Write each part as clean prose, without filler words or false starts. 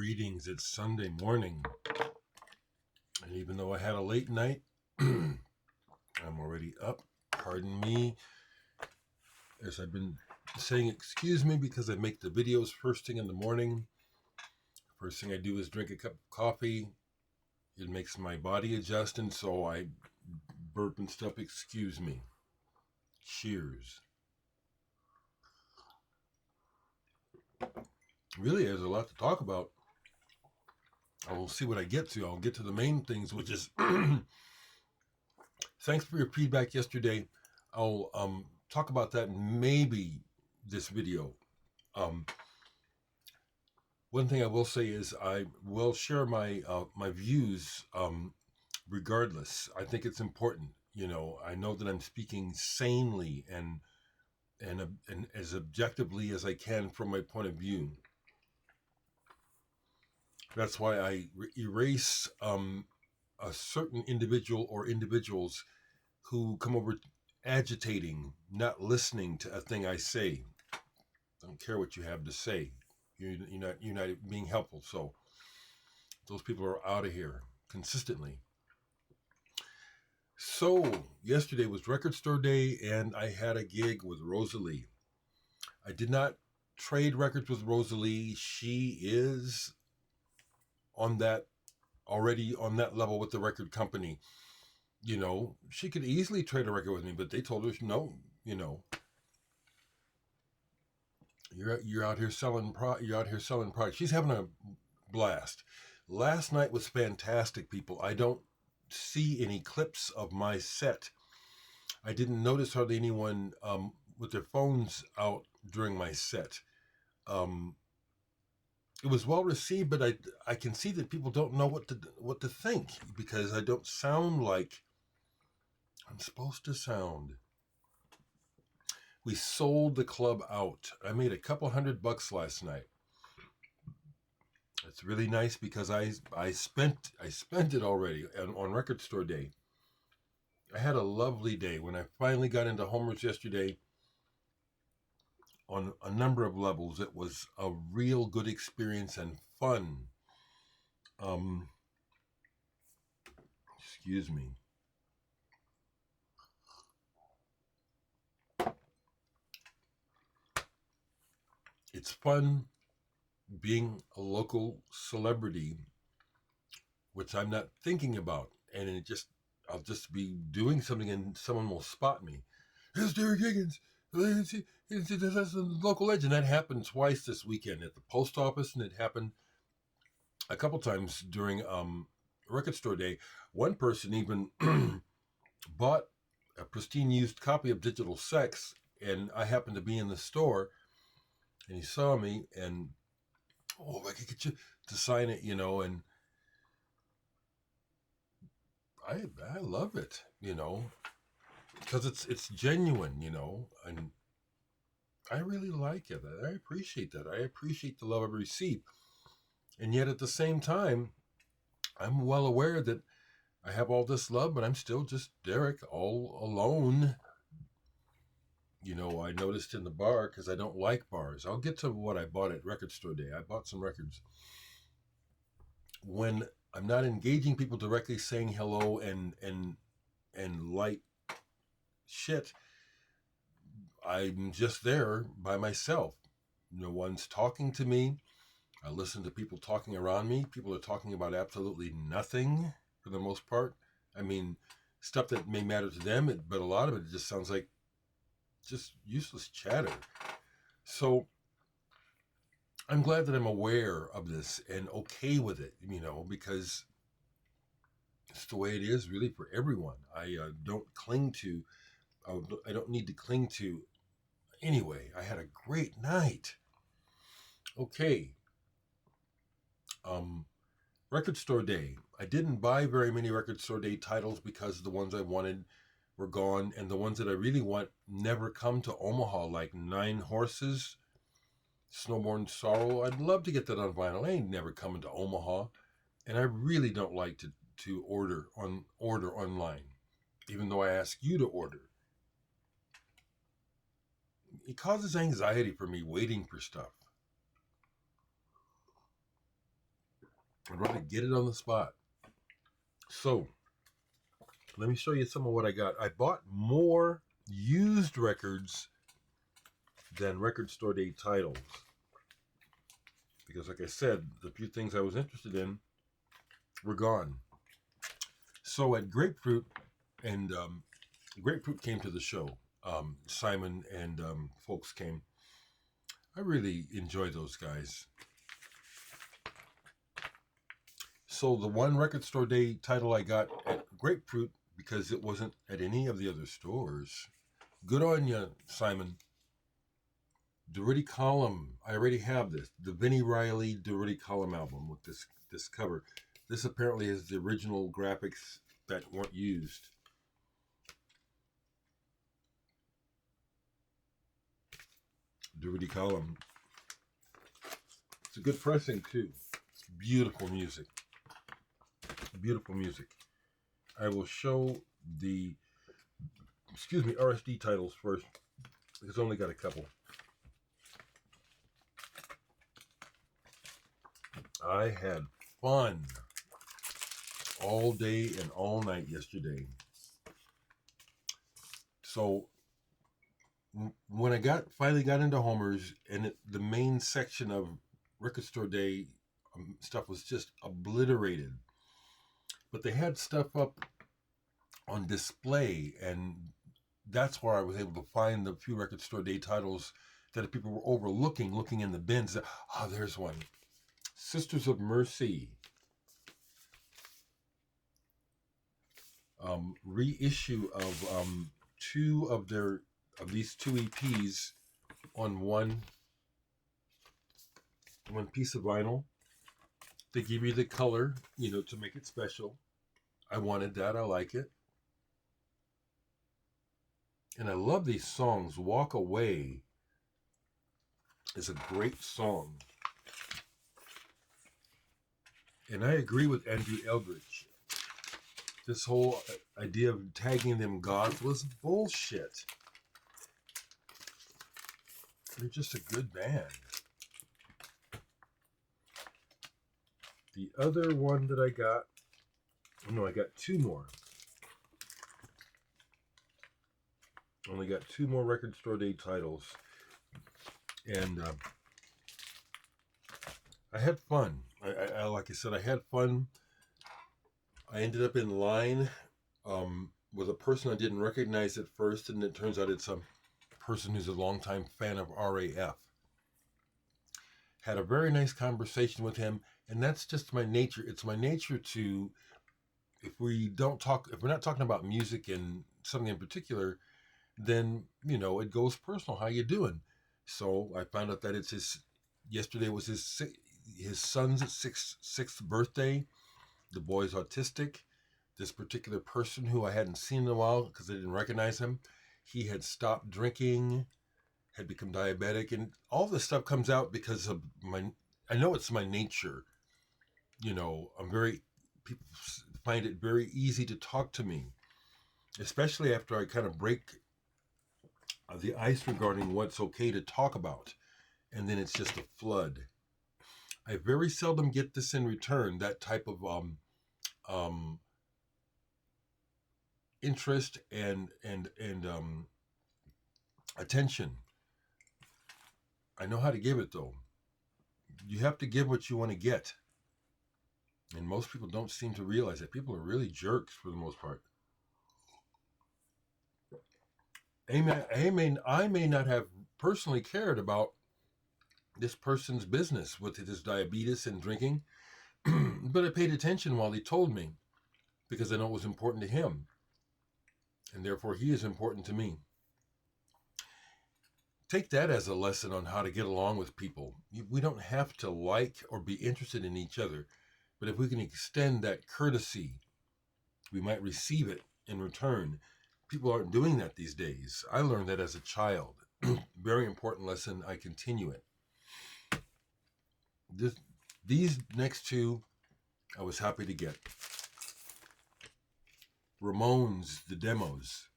Greetings, it's Sunday morning, and even though I had a late night, I'm already up. Pardon me, as I've been saying excuse me because I make the videos first thing in the morning. First thing I do is drink a cup of coffee. It makes my body adjust, and so I burp and stuff. Excuse me. Cheers. Really, there's a lot to talk about. I will see what I get to. I'll get to the main things, which is thanks for your feedback yesterday. I'll talk about that in maybe this video. One thing I will say is I will share my my views regardless. I think it's important. You know, I know that I'm speaking sanely and as objectively as I can from my point of view. That's why I erase a certain individual or individuals who come over agitating, not listening to a thing I say. Don't care what you have to say. You're not being helpful. So those people are out of here consistently. So yesterday was record store day, and I had a gig with Rosalie. I did not trade records with Rosalie. She is already on that level with the record company. You know, she could easily trade a record with me, but they told her no. You know, you're out here selling products. She's having a blast. Last night was fantastic, people. I don't see any clips of my set. I didn't notice hardly anyone with their phones out during my set. It was well received, but I can see that people don't know what to think because I don't sound like I'm supposed to sound. We sold the club out. I made a couple $100 last night. It's really nice because I spent it already on record store day. I had a lovely day when I finally got into Homer's yesterday. On a number of levels, it was a real good experience and fun. Excuse me. It's fun being a local celebrity, which I'm not thinking about, and I'll just be doing something and someone will spot me. Here's Dereck Higgins. That's a local legend. That happened twice this weekend at the post office, and it happened a couple times during record store day. One person even bought a pristine used copy of Digital Sex, and I happened to be in the store, and he saw me, and I could get you to sign it, you know, and I love it, you know, because it's genuine, you know, and I really like it. I appreciate that. I appreciate the love I've received. And yet at the same time, I'm well aware that I have all this love, but I'm still just Dereck all alone. You know, I noticed in the bar, because I don't like bars. I'll get to what I bought at record store day. I bought some records. When I'm not engaging people directly saying hello and light shit, I'm just there by myself. No one's talking to me. I listen to people talking around me. People are talking about absolutely nothing for the most part. I mean, stuff that may matter to them, but a lot of it just sounds like just useless chatter. So I'm glad that I'm aware of this and okay with it, you know, because it's the way it is really for everyone. I don't need to cling to. Anyway, I had a great night. Okay. Record store day. I didn't buy very many record store day titles because the ones I wanted were gone, and the ones that I really want never come to Omaha, like Nine Horses, Snowborn Sorrow. I'd love to get that on vinyl. I ain't never coming to Omaha, and I really don't like to order online, even though I ask you to order. It causes anxiety for me waiting for stuff. I'd rather get it on the spot. So let me show you some of what I got. I bought more used records than record store day titles. Because like I said, the few things I was interested in were gone. So at Grapefruit, and Grapefruit came to the show. Simon and folks came. I really enjoy those guys. So the one record store day title I got at Grapefruit, because it wasn't at any of the other stores. Good on you, Simon. Durutti Column. I already have this. The Vini Reilly Durutti Column album with this cover. This apparently is the original graphics that weren't used. Durutti Column. It's a good pressing too. It's beautiful music. Beautiful music. I will show the RSD titles first, because I only got a couple. I had fun all day and all night yesterday. So when I finally got into Homer's, and the main section of record store day stuff was just obliterated, but they had stuff up on display, and that's where I was able to find the few record store day titles that people were overlooking, looking in the bins. Oh, there's one. Sisters of Mercy. Reissue of two of these two EPs on one piece of vinyl. They give you the color, to make it special. I wanted that. I like it. And I love these songs. Walk Away is a great song. And I agree with Andrew Eldridge. This whole idea of tagging them gods was bullshit. They're just a good band. The other one that I got, I got two more. Only got two more record store day titles. And I had fun. I like I said, I had fun. I ended up in line with a person I didn't recognize at first, and it turns out it's a person who's a longtime fan of RAF. Had a very nice conversation with him, and that's just my nature. It's my nature to, if we're not talking about music and something in particular, then, it goes personal. How you doing? So I found out that yesterday was his son's sixth birthday. The boy's autistic. This particular person, who I hadn't seen in a while because I didn't recognize him, he had stopped drinking, had become diabetic, and all this stuff comes out because of I know it's my nature. People find it very easy to talk to me, especially after I kind of break the ice regarding what's okay to talk about, and then it's just a flood. I very seldom get this in return, that type of interest and attention. I know how to give it, though. You have to give what you want to get, and most people don't seem to realize that. People are really jerks for the most part. I may not have personally cared about this person's business with his diabetes and drinking, but I paid attention while he told me, because I know it was important to him, and therefore he is important to me. Take that as a lesson on how to get along with people. We don't have to like or be interested in each other, but if we can extend that courtesy, we might receive it in return. People aren't doing that these days. I learned that as a child. Very important lesson. I continue it. These next two, I was happy to get. Ramones, the demos.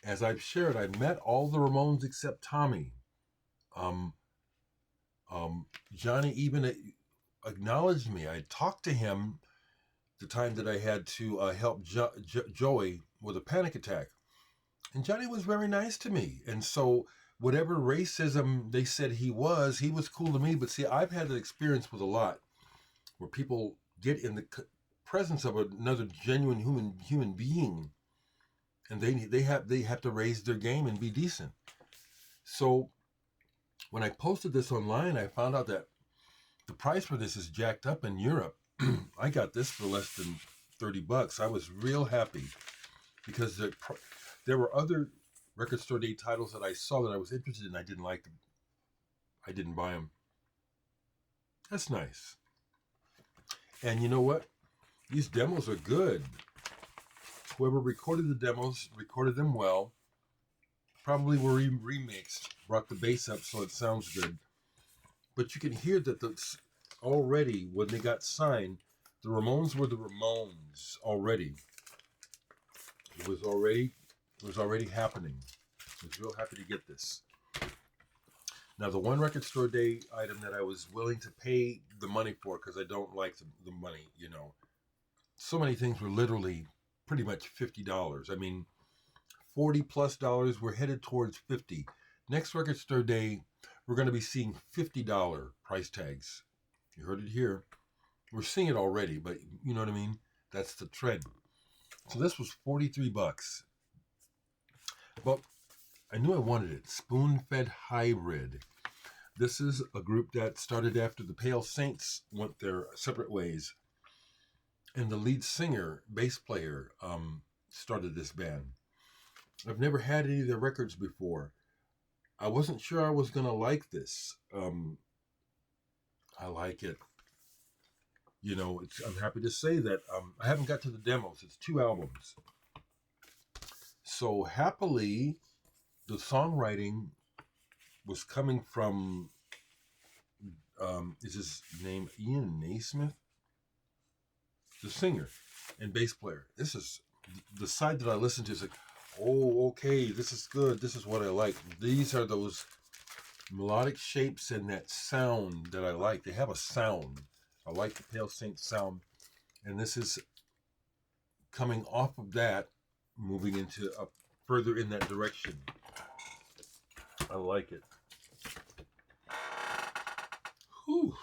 As I've shared, I met all the Ramones except Tommy. Johnny, even acknowledged me. I talked to him the time that I had to help Joey with a panic attack. And Johnny was very nice to me. And so, whatever racism they said he was cool to me. But see, I've had an experience with a lot where people get in the presence of another genuine human being, and they have to raise their game and be decent. So, when I posted this online, I found out that the price for this is jacked up in Europe. I got this for less than $30. I was real happy because there were other record store day titles that I saw that I was interested in. I didn't like them. I didn't buy them. That's nice. And you know what? These demos are good. Whoever recorded the demos recorded them well. Probably were remixed, brought the bass up so it sounds good. But you can hear that already when they got signed, the Ramones were the Ramones already. It was already happening. I was real happy to get this. Now, the one record store day item that I was willing to pay the money for, because I don't like the money, you know. So many things were literally pretty much $50. I mean, $40+ we're headed towards $50. Next record store day, we're going to be seeing $50 price tags. You heard it here. We're seeing it already, but you know what I mean? That's the trend. So this was $43. But I knew I wanted it. Spoonfed Hybrid. This is a group that started after the Pale Saints went their separate ways. And the lead singer, bass player, started this band. I've never had any of their records before. I wasn't sure I was going to like this. I like it. You know, I'm happy to say that I haven't got to the demos. It's 2 albums. So happily, the songwriting was coming from, is his name Ian Naismith? The singer and bass player. This is the side that I listen to is like, oh, okay, this is good. This is what I like. These are those melodic shapes and that sound that I like. They have a sound. I like the Pale Saint sound. And this is coming off of that, moving into further in that direction. I like it. Whew.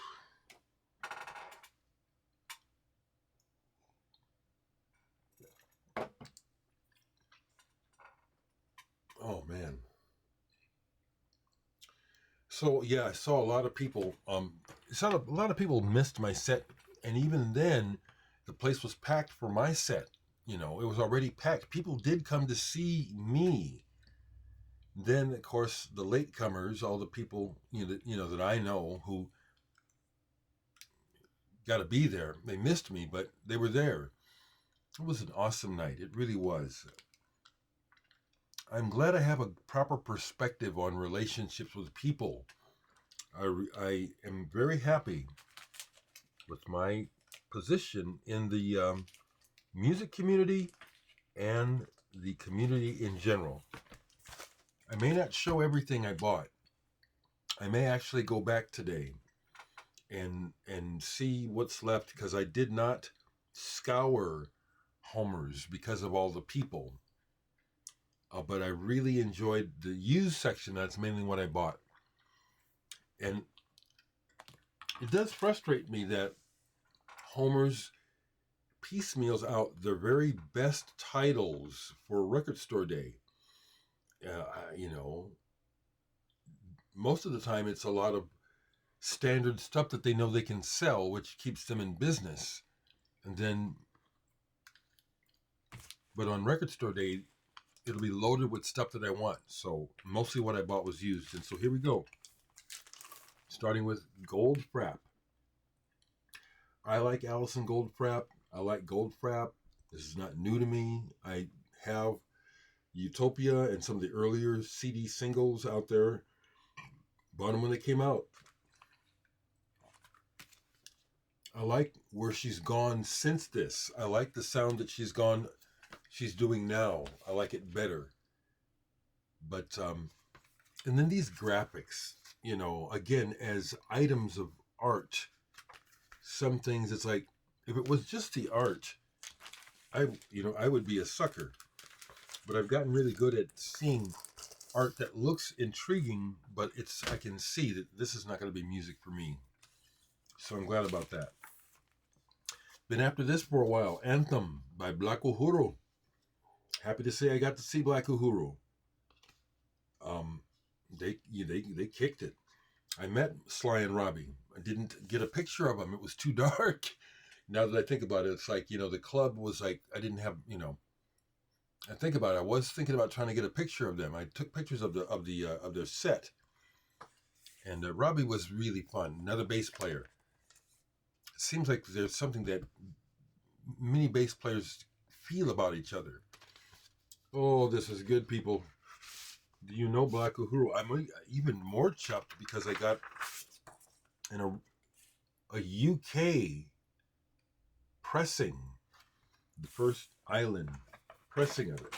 Oh, man. So, yeah, I saw a lot of people, a lot of people missed my set. And even then, the place was packed for my set. You know, it was already packed. People did come to see me. Then, of course, the latecomers, all the people, you know that I know who got to be there. They missed me, but they were there. It was an awesome night. It really was. I'm glad I have a proper perspective on relationships with people. I am very happy with my position in the music community and the community in general. I may not show everything I bought. I may actually go back today and see what's left, because I did not scour Homer's because of all the people. But I really enjoyed the used section. That's mainly what I bought. And it does frustrate me that Homer's piecemeals out their very best titles for record store day. You know, most of the time it's a lot of standard stuff that they know they can sell, which keeps them in business. And then, but on record store day, it'll be loaded with stuff that I want. So mostly what I bought was used. And so here we go. Starting with Goldfrapp. I like Alison Goldfrapp. I like Goldfrapp. This is not new to me. I have Utopia and some of the earlier CD singles out there. Bought them when they came out. I like where she's gone since this. I like the sound that she's doing now. I like it better. But, and then these graphics, you know, again, as items of art, some things it's like if it was just the art, I would be a sucker. But I've gotten really good at seeing art that looks intriguing, but I can see that this is not going to be music for me. So I'm glad about that. Been after this for a while. Anthem by Black Uhuru. Happy to say I got to see Black Uhuru. They kicked it. I met Sly and Robbie. I didn't get a picture of them. It was too dark. Now that I think about it, it's like, the club was like, I didn't have, I think about it. I was thinking about trying to get a picture of them. I took pictures of their set, and Robbie was really fun. Another bass player. It seems like there's something that many bass players feel about each other. Oh, this is good, people. Do you know Black Uhuru? I'm even more chuffed because I got in a UK pressing, the first island pressing of it.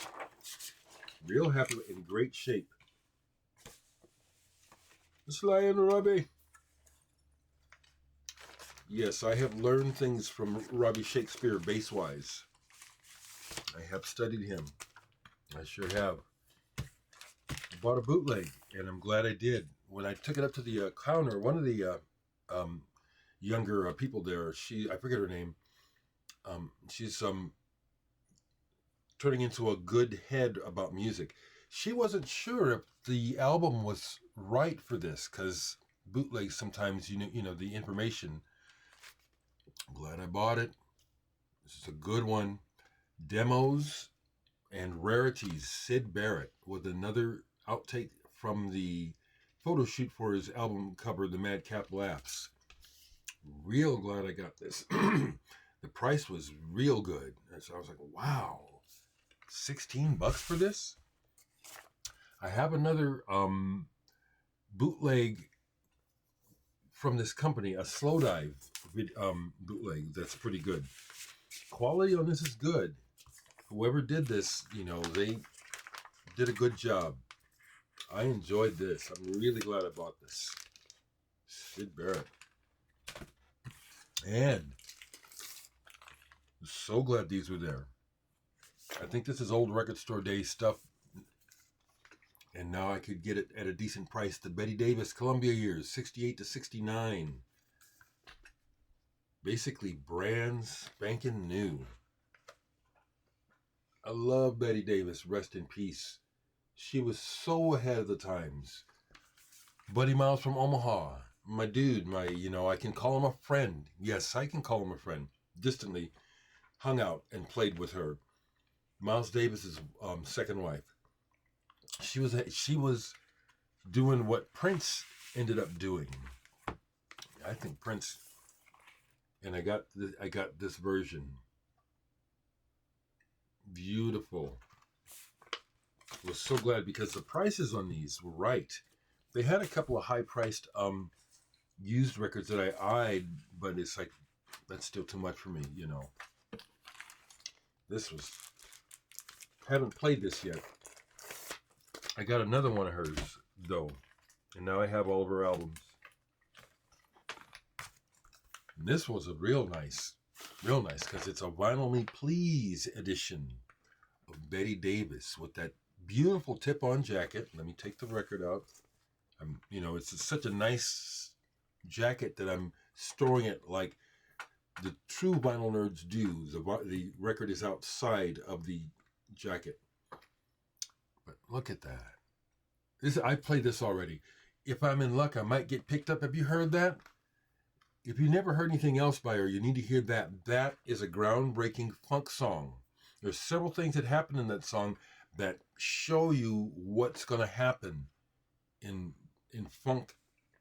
Real happy, in great shape. Sly and Robbie. Yes, I have learned things from Robbie Shakespeare bass-wise. I have studied him. I sure have. I bought a bootleg, and I'm glad I did. When I took it up to the counter, one of the younger people there, I forget her name, she's turning into a good head about music. She wasn't sure if the album was right for this, because bootlegs sometimes, the information. I'm glad I bought it. This is a good one. Demos and Rarities, Syd Barrett, with another outtake from the photo shoot for his album cover, The Madcap Laughs. Real glad I got this. The price was real good. So I was like, wow, $16 for this? I have another bootleg from this company, a Slow Dive bootleg that's pretty good. Quality on this is good. Whoever did this, they did a good job. I enjoyed this. I'm really glad I bought this. Syd Barrett. And I'm so glad these were there. I think this is old record store day stuff. And now I could get it at a decent price. The Betty Davis Columbia years, 68 to 69. Basically brand spanking new. I love Betty Davis, rest in peace. She was so ahead of the times. Buddy Miles from Omaha, my dude, I can call him a friend. Yes, I can call him a friend. Distantly hung out and played with her. Miles Davis's second wife. She was doing what Prince ended up doing. I think Prince, and I got this version. Beautiful. Was so glad because the prices on these were right. They had a couple of high-priced used records that I eyed, but it's like, that's still too much for me, This was, haven't played this yet. I got another one of hers, though, and now I have all of her albums. And this was a real nice, because it's a Vinyl Me Please edition of Betty Davis with that beautiful tip-on jacket. Let me take the record out. It's such a nice jacket that I'm storing it like the true vinyl nerds do. The record is outside of the jacket. But look at that. I played this already. If I'm in luck, I might get picked up. Have you heard that? If you never heard anything else by her, you need to hear that. That is a groundbreaking funk song. There's several things that happen in that song that show you what's going to happen in funk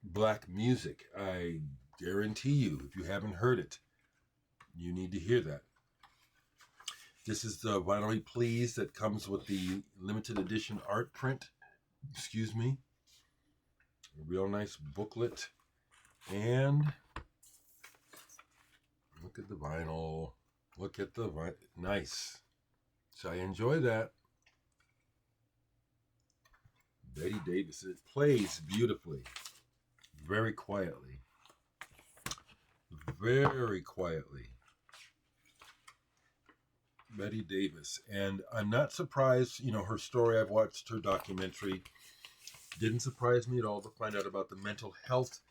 black music. I guarantee you, if you haven't heard it, you need to hear that. This is the Vinyl Me Please that comes with the limited edition art print. Excuse me. A real nice booklet. And look at the vinyl. Look at the vinyl. Nice. So I enjoy that. Betty Davis. It plays beautifully. Very quietly. very quietly. Betty Davis. And I'm not surprised, her story. I've watched her documentary. Didn't surprise me at all to find out about the mental health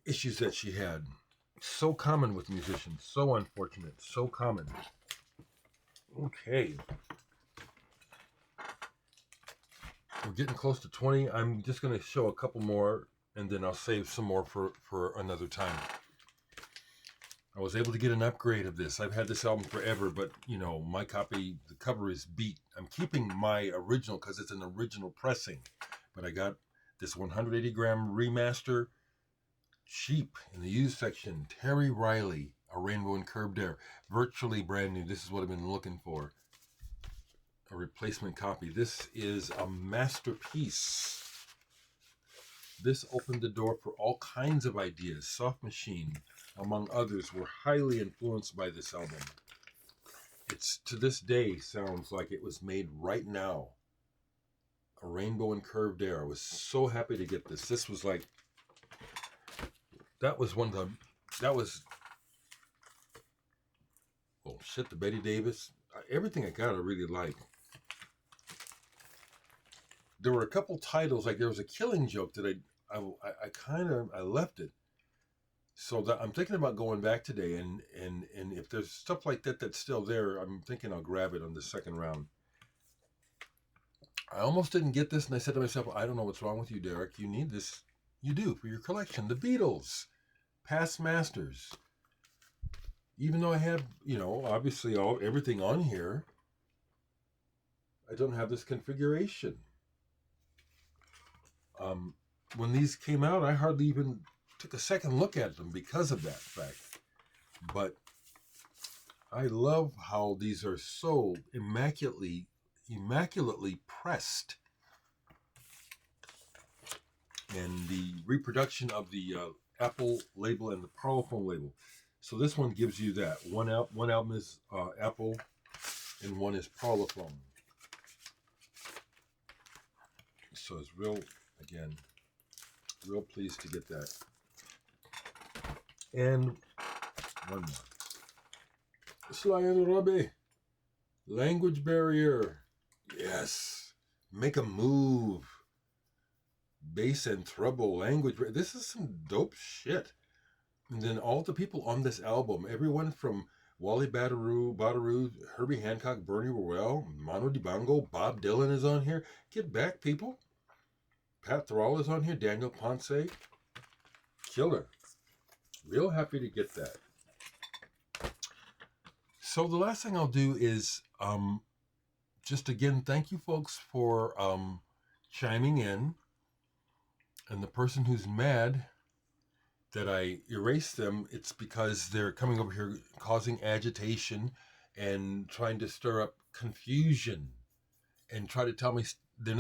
issues that she had. So common with musicians. So unfortunate. So common. Okay. We're getting close to 20. I'm just going to show a couple more, and then I'll save some more for another time. I was able to get an upgrade of this. I've had this album forever, but, my copy, the cover is beat. I'm keeping my original because it's an original pressing. But I got this 180 gram remaster, cheap, in the used section. Terry Reilly, A Rainbow in Curved Air. Virtually brand new. This is what I've been looking for. A replacement copy. This is a masterpiece. This opened the door for all kinds of ideas. Soft Machine, among others, were highly influenced by this album. It's, to this day, sounds like it was made right now. A Rainbow in Curved Air. I was so happy to get this. This was like, that was, oh shit, the Betty Davis. Everything I got I really like. There were a couple titles, like there was a Killing Joke that I left it. So that I'm thinking about going back today, and if there's stuff like that that's still there, I'm thinking I'll grab it on the second round. I almost didn't get this, and I said to myself, I don't know what's wrong with you, Dereck. You need this. You do, for your collection. The Beatles. Past Masters. Even though I have, obviously everything on here, I don't have this configuration. When these came out, I hardly even took a second look at them because of that fact. But I love how these are so immaculately pressed. And the reproduction of the Apple label and the Parlophone label. So this one gives you that. One album is Apple and one is Parlophone. So it's real pleased to get that. And one more. Sly and Robbie. Language Barrier. Yes. Make a Move. Bass and treble language. This is some dope shit. And then all the people on this album, everyone from Wally Badarou, Herbie Hancock, Bernie Worrell, Manu Dibango, Bob Dylan is on here. Get back, people. Pat Thrall is on here. Daniel Ponce. Killer. Real happy to get that. So the last thing I'll do is just again, thank you folks for chiming in. And the person who's mad that I erased them, it's because they're coming over here causing agitation and trying to stir up confusion and try to tell me they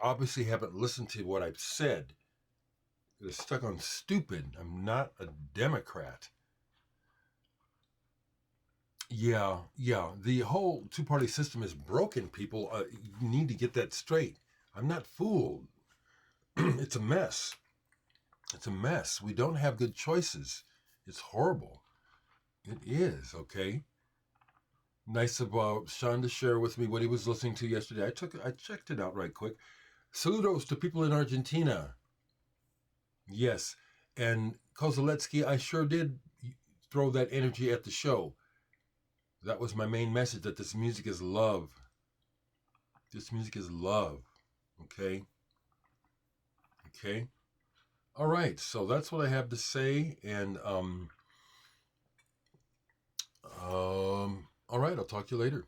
obviously haven't listened to what I've said. They're stuck on stupid. I'm not a Democrat. Yeah. The whole two-party system is broken, people. You need to get that straight. I'm not fooled. It's a mess. It's a mess. We don't have good choices. It's horrible. It is, okay? Nice of Sean to share with me what he was listening to yesterday. I checked it out right quick. Saludos to people in Argentina. Yes. And Kozaletsky, I sure did throw that energy at the show. That was my main message, that this music is love. This music is love. Okay? Okay? All right, so that's what I have to say, and all right, I'll talk to you later.